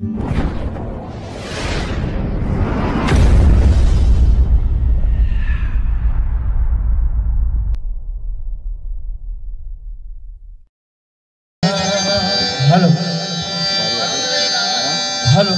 Hello hello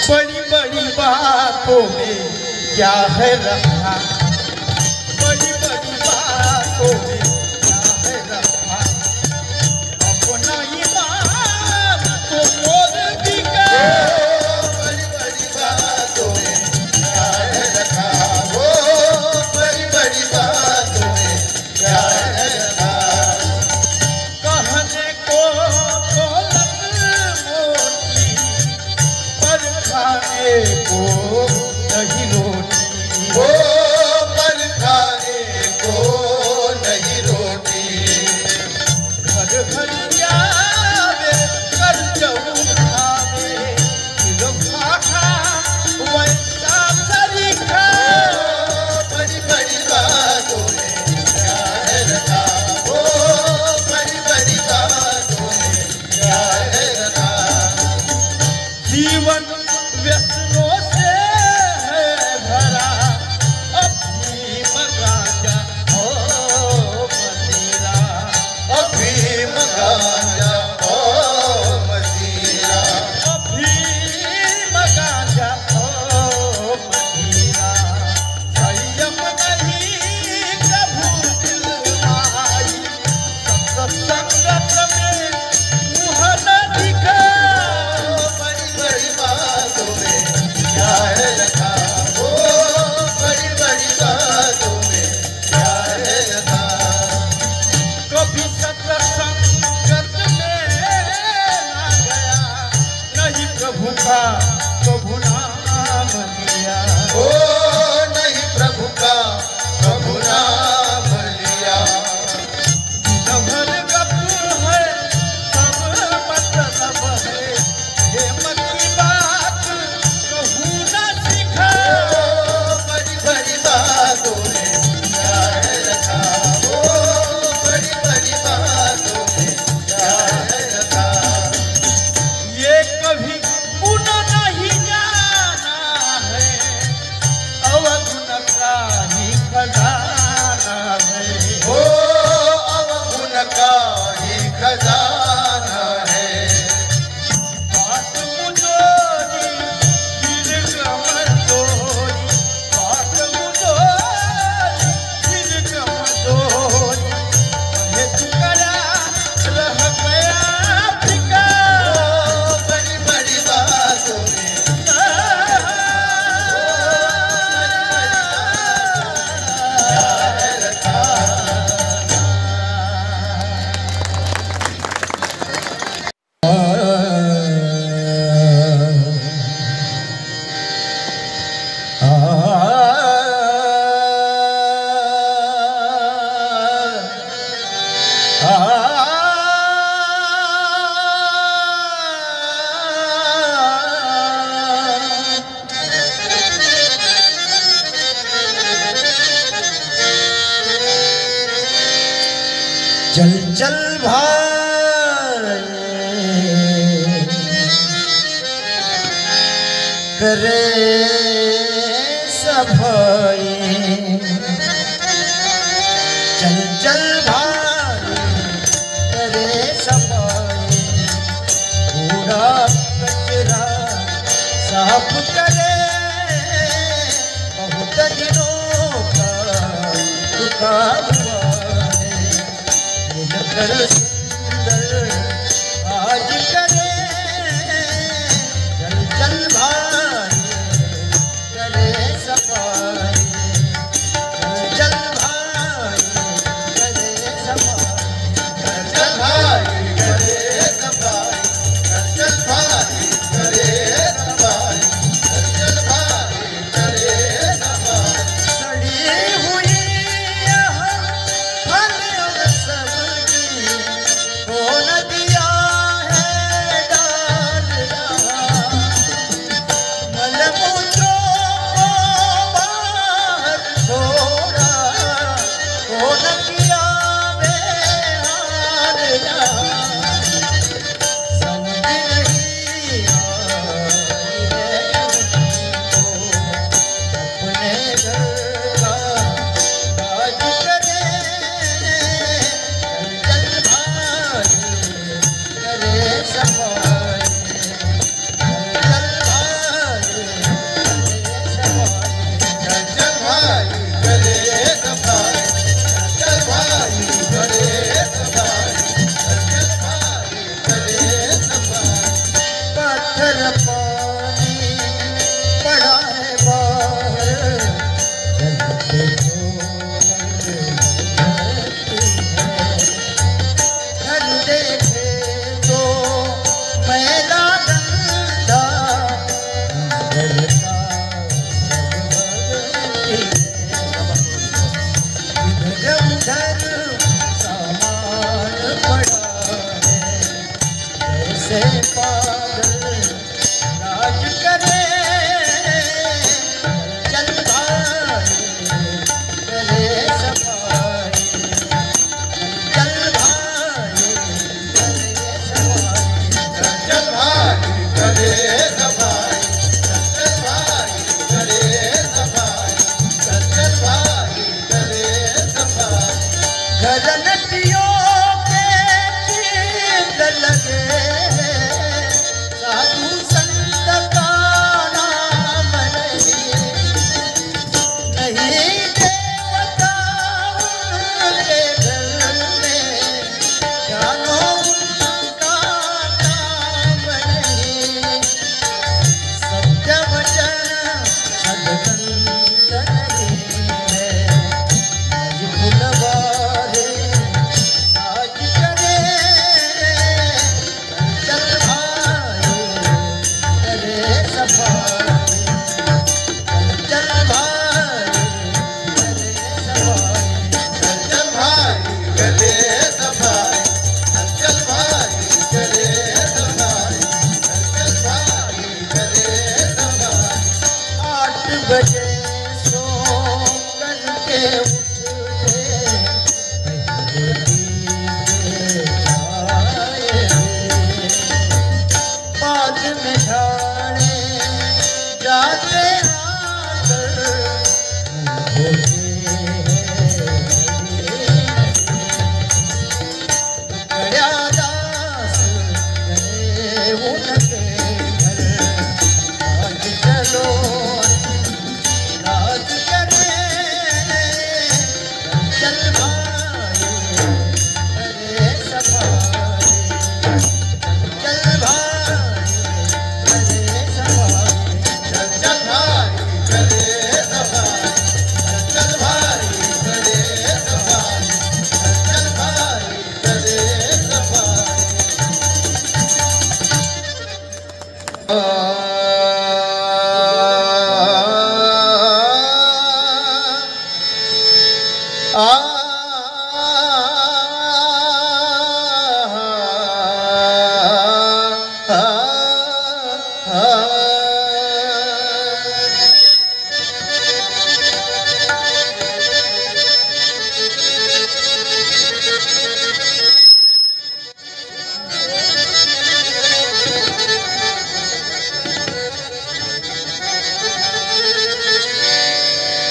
बड़ी बड़ी बातों में क्या है रखा, बड़ी बड़ी बातों में क्या है रखा, अपना ईमान तो मोल बिका। बड़ी बड़ी बातों में क्या है रखा, वो बड़ी बड़ी बातों में क्या है रखा। कहने को दौलत मोटी पर खाने को नहीं रोटी, वो पर खाने को नहीं रोटी। घर घर जावे कर जाऊं खावे, फिर खाखा वैसा सरीखा। बड़ी बड़ी बातों में क्या है रखा, वो बड़ी बड़ी बातों में क्या है रखा। जीवन व्यसनों से है भरा, अपनी मगाजा हो मदीरा, अफीम गांजा ओ मदीरा, अभी मगाजा हो मदीरा। संयम नहीं कभू दिल माई, संगत में मुँह न दिखा। बड़ी बड़ी बातों में क्या है रखा, वो बड़ी बड़ी बातों में क्या है रखा। कभी सत्संगत में ना गया, नहीं प्रभु का प्रभु नाम लिया। ओ नहीं प्रभु का प्रभु नाम लिया। नभर गप्पू है सब मतलब है, प्रेम की बात कहूँ न सिखा। बड़ी बड़ी बातों में क्या है रखा, वो बड़ी बड़ी बातों में क्या है रखा। ये कभी गुण नहीं जाना है, अवगुण का ही खजाना है। वो अवगुण का ही खजाना है। बात मुझोरी फिर कमजोरी, बात मुझोरी फिर कमजोरी, कहे तुकड़ा रह गया फिका। बड़ी बड़ी बातों में क्या है रखा। चल चल भाई करे सभाई, चल चल भाई करे सफाई, कूड़ा कचरा साफ करे, बहुत दिनों का रुका हुआ है, मिलकर सुंदर आज करे सफाई, चंचल भाई करे सफाई, चंचल भाई करे सफाई। घरनटियों के चीज लगे, साधु संत का नाम नहीं देवता उनके घर में, जानो उनका नाम नहीं। सत्य वचन सदगंध नहीं है, आज भुलवारे साज करे, चंचल भाई करे सफाई, चंचल भाई करे सफाई। चंचल भाई करे सफाई, चंचल भाई करे सफाई, चंचल भाई करे सफाई। 8 बजे सो करके उठे, पहले दीवे जाए, बाद में झाड़े जाते आकर होते गया दास गए उनके घर, आज चलो राज करे, चंचल भाई करे सफाई, चंचल भाई करे सफाई। चंचल भाई करे सफाई, चंचल भाई करे सफाई, चंचल भाई करे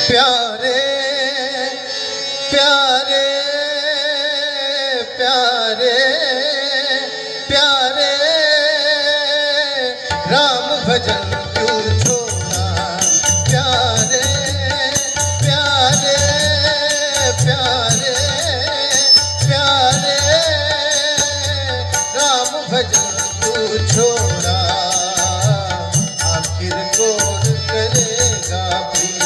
प्यारे प्यारे प्यारे प्यारे राम भजन क्यों छोड़ा, प्यारे प्यारे प्यारे प्यारे राम भजन क्यों छोड़ा। आखिर कौन करेगा प्रिय,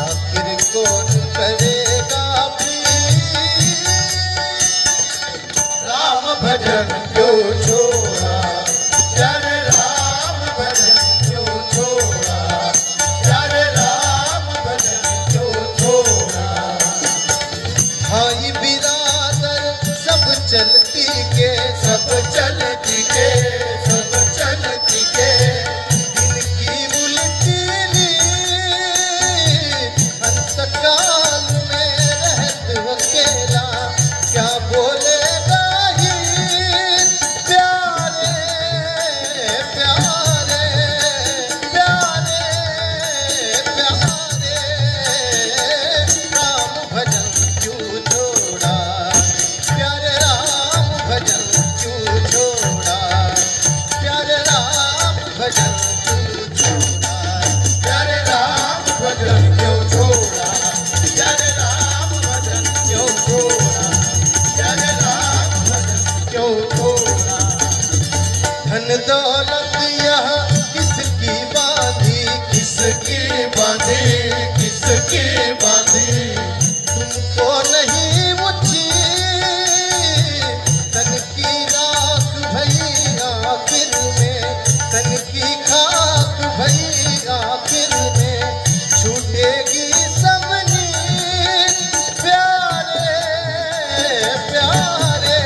आखिर कौन करेगा प्रिय, राम भजन क्यों छोड़ा, प्यारे राम भजन क्यों छोड़ा, प्यारे राम भजन क्यों छोड़ा। भाई बिरादर सब चलती के, सब चलती के, सब चलती के, इनकी उल्टी अंतकाल में रहत अकेला, क्या बोलेगा ही प्यारे प्यारे प्यारे प्यारे राम भजन क्यों छोड़ा, प्यारे राम भजन क्यों छोड़ा, प्यारे राम भजन क्यों छोड़ा, प्यारे राम भजन क्यों छोड़ा, प्यारे राम भजन क्यों छोड़ा, प्यारे राम भजन क्यों छोड़ा। धन दौलत यह किसकी बांधी, किसकी बांधी, किसकी बांधी, तुमको नहीं मुझी तन की राख भई आखिर में, तन की खाक भई आखिर में, छूटेगी सब नींद, प्यारे प्यारे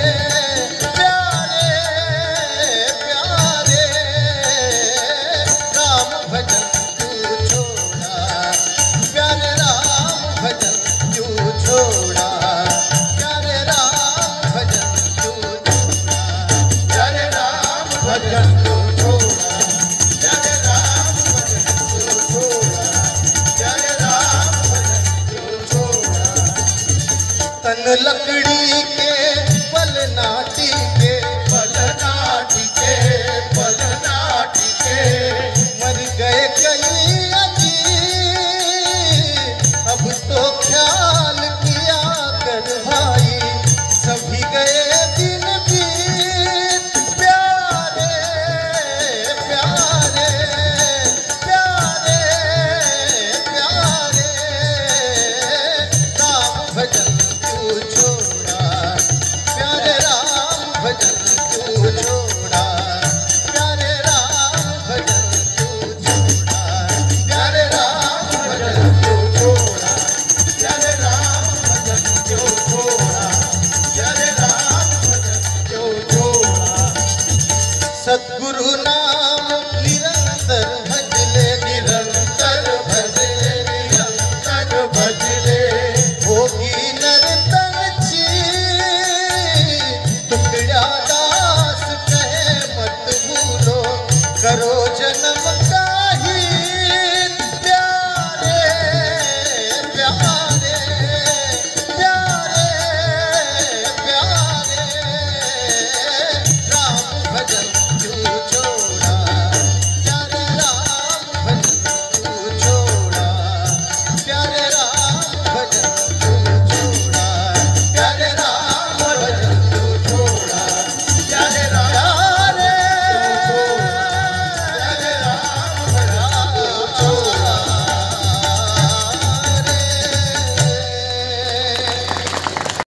प्यारे प्यारे राम भजन क्यों छोड़ा, प्यारे राम भजन क्यों छोड़ा। लकड़ी के